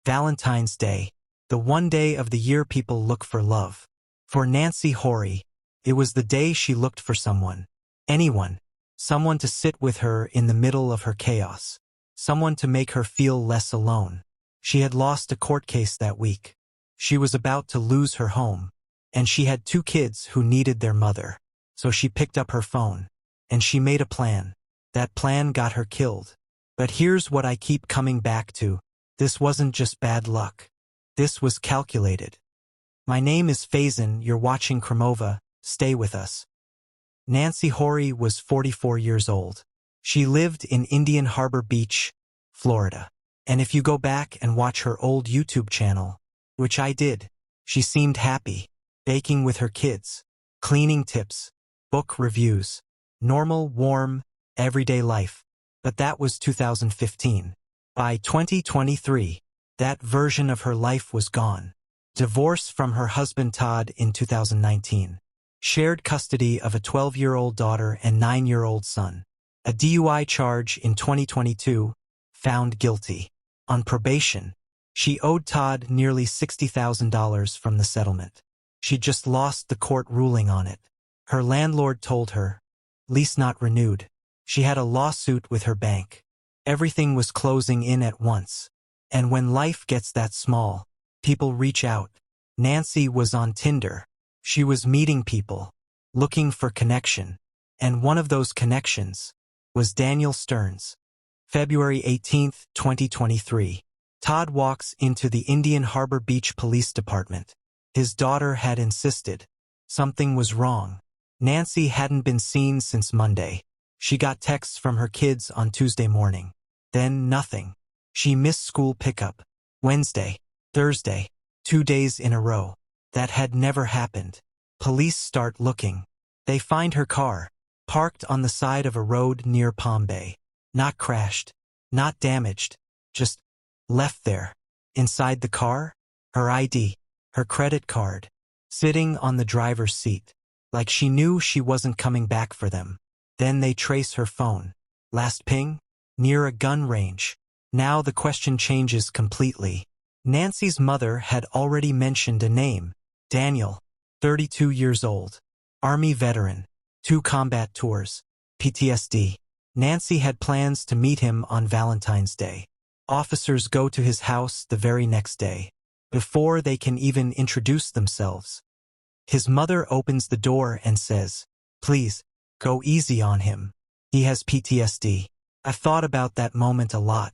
Valentine's Day, the one day of the year people look for love. For Nancy Howry, it was the day she looked for someone. Anyone. Someone to sit with her in the middle of her chaos. Someone to make her feel less alone. She had lost a court case that week. She was about to lose her home. And she had 2 kids who needed their mother. So she picked up her phone. And she made a plan. That plan got her killed. But here's what I keep coming back to. This wasn't just bad luck. This was calculated. My name is Faison, you're watching Kremova, stay with us. Nancy Howry was 44 years old. She lived in Indian Harbor Beach, Florida. And if you go back and watch her old YouTube channel, which I did, she seemed happy, baking with her kids, cleaning tips, book reviews, normal, warm, everyday life. But that was 2015. By 2023, that version of her life was gone. Divorce from her husband Todd in 2019. Shared custody of a 12-year-old daughter and 9-year-old son. A DUI charge in 2022. Found guilty. On probation. She owed Todd nearly $60,000 from the settlement. She just lost the court ruling on it. Her landlord told her, lease not renewed. She had a lawsuit with her bank. Everything was closing in at once. And when life gets that small, people reach out. Nancy was on Tinder. She was meeting people, looking for connection. And one of those connections was Daniel Stearns. February 18, 2023. Todd walks into the Indian Harbor Beach Police Department. His daughter had insisted. Something was wrong. Nancy hadn't been seen since Monday. She got texts from her kids on Tuesday morning. Then nothing. She missed school pickup. Wednesday, Thursday, 2 days in a row. That had never happened. Police start looking. They find her car, parked on the side of a road near Palm Bay. Not crashed, not damaged, just left there. Inside the car, her ID, her credit card, sitting on the driver's seat, like she knew she wasn't coming back for them. Then they trace her phone. Last ping? Near a gun range. Now the question changes completely. Nancy's mother had already mentioned a name. Daniel, 32 years old. Army veteran. 2 combat tours. PTSD. Nancy had plans to meet him on Valentine's Day. Officers go to his house the very next day. Before they can even introduce themselves. His mother opens the door and says, please, go easy on him. He has PTSD. I've thought about that moment a lot,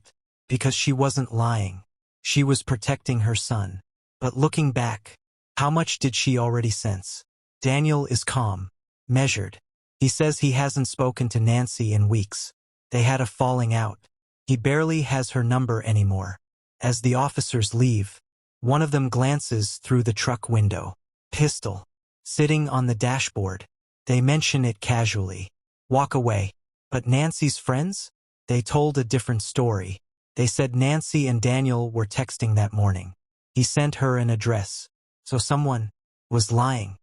because she wasn't lying. She was protecting her son. But looking back, how much did she already sense? Daniel is calm, measured. He says he hasn't spoken to Nancy in weeks. They had a falling out. He barely has her number anymore. As the officers leave, one of them glances through the truck window. Pistol. Sitting on the dashboard. They mention it casually. Walk away. But Nancy's friends? They told a different story. They said Nancy and Daniel were texting that morning. He sent her an address. So someone was lying.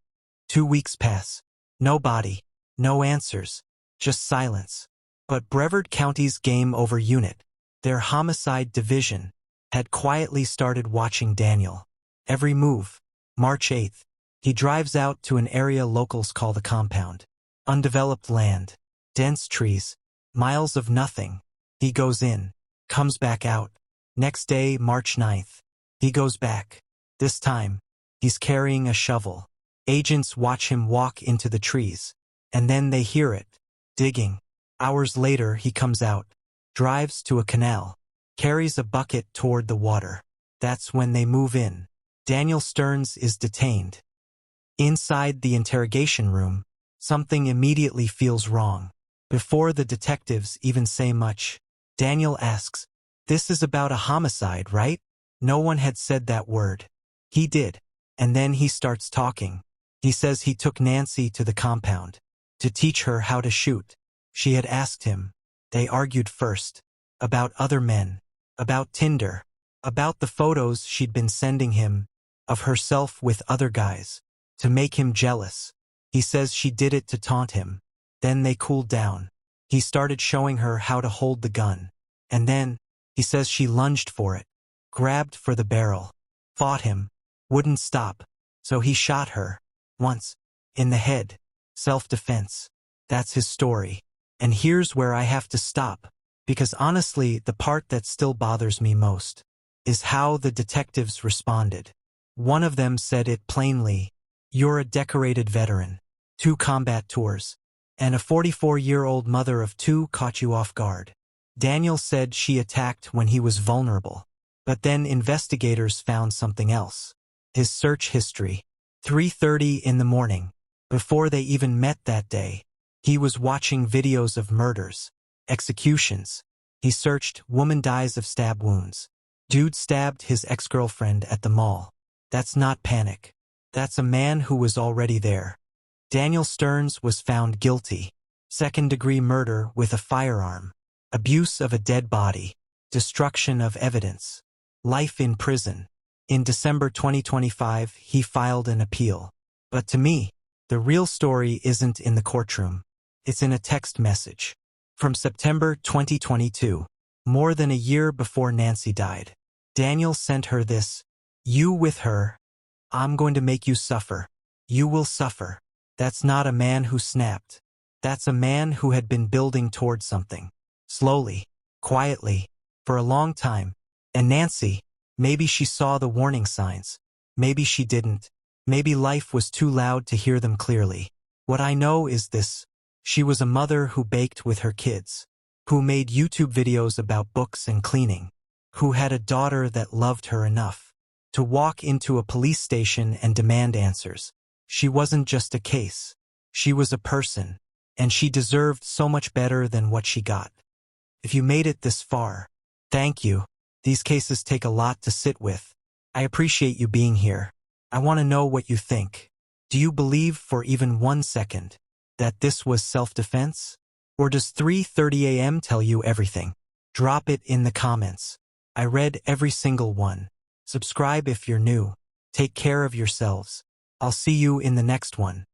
2 weeks pass. No body. No answers. Just silence. But Brevard County's Game Over Unit, their homicide division, had quietly started watching Daniel. Every move. March 8th. He drives out to an area locals call the compound. Undeveloped land. Dense trees. Miles of nothing. He goes in. Comes back out. Next day, March 9th. He goes back. This time, he's carrying a shovel. Agents watch him walk into the trees. And then they hear it. Digging. Hours later, he comes out. Drives to a canal. Carries a bucket toward the water. That's when they move in. Daniel Stearns is detained. Inside the interrogation room, something immediately feels wrong. Before the detectives even say much, Daniel asks, "This is about a homicide, right?" No one had said that word. He did. And then he starts talking. He says he took Nancy to the compound to teach her how to shoot. She had asked him. They argued first. About other men. About Tinder. About the photos she'd been sending him of herself with other guys. To make him jealous. He says she did it to taunt him. Then they cooled down. He started showing her how to hold the gun. And then, he says she lunged for it. grabbed for the barrel, fought him, wouldn't stop, so he shot her. Once. In the head. Self-defense. That's his story. And here's where I have to stop, because honestly, the part that still bothers me most is how the detectives responded. One of them said it plainly, "You're a decorated veteran. 2 combat tours. And a 44-year-old mother of 2 caught you off guard." Daniel said she attacked when he was vulnerable. But then investigators found something else. His search history. 3:30 in the morning. Before they even met that day, he was watching videos of murders, executions. He searched "woman dies of stab wounds." Dude stabbed his ex-girlfriend at the mall. That's not panic. That's a man who was already there. Daniel Stearns was found guilty. 2nd-degree murder with a firearm. Abuse of a dead body. Destruction of evidence. Life in prison. In December 2025, he filed an appeal. But to me, the real story isn't in the courtroom. It's in a text message. From September 2022, more than a year before Nancy died. Daniel sent her this. "You with her. I'm going to make you suffer. You will suffer." That's not a man who snapped. That's a man who had been building towards something. Slowly. Quietly. For a long time. And Nancy, maybe she saw the warning signs. Maybe she didn't. Maybe life was too loud to hear them clearly. What I know is this. She was a mother who baked with her kids. Who made YouTube videos about books and cleaning. Who had a daughter that loved her enough to walk into a police station and demand answers. She wasn't just a case. She was a person. And she deserved so much better than what she got. If you made it this far, thank you. These cases take a lot to sit with. I appreciate you being here. I want to know what you think. Do you believe for even 1 second that this was self-defense? Or does 3:30 a.m. tell you everything? Drop it in the comments. I read every single one. Subscribe if you're new. Take care of yourselves. I'll see you in the next one.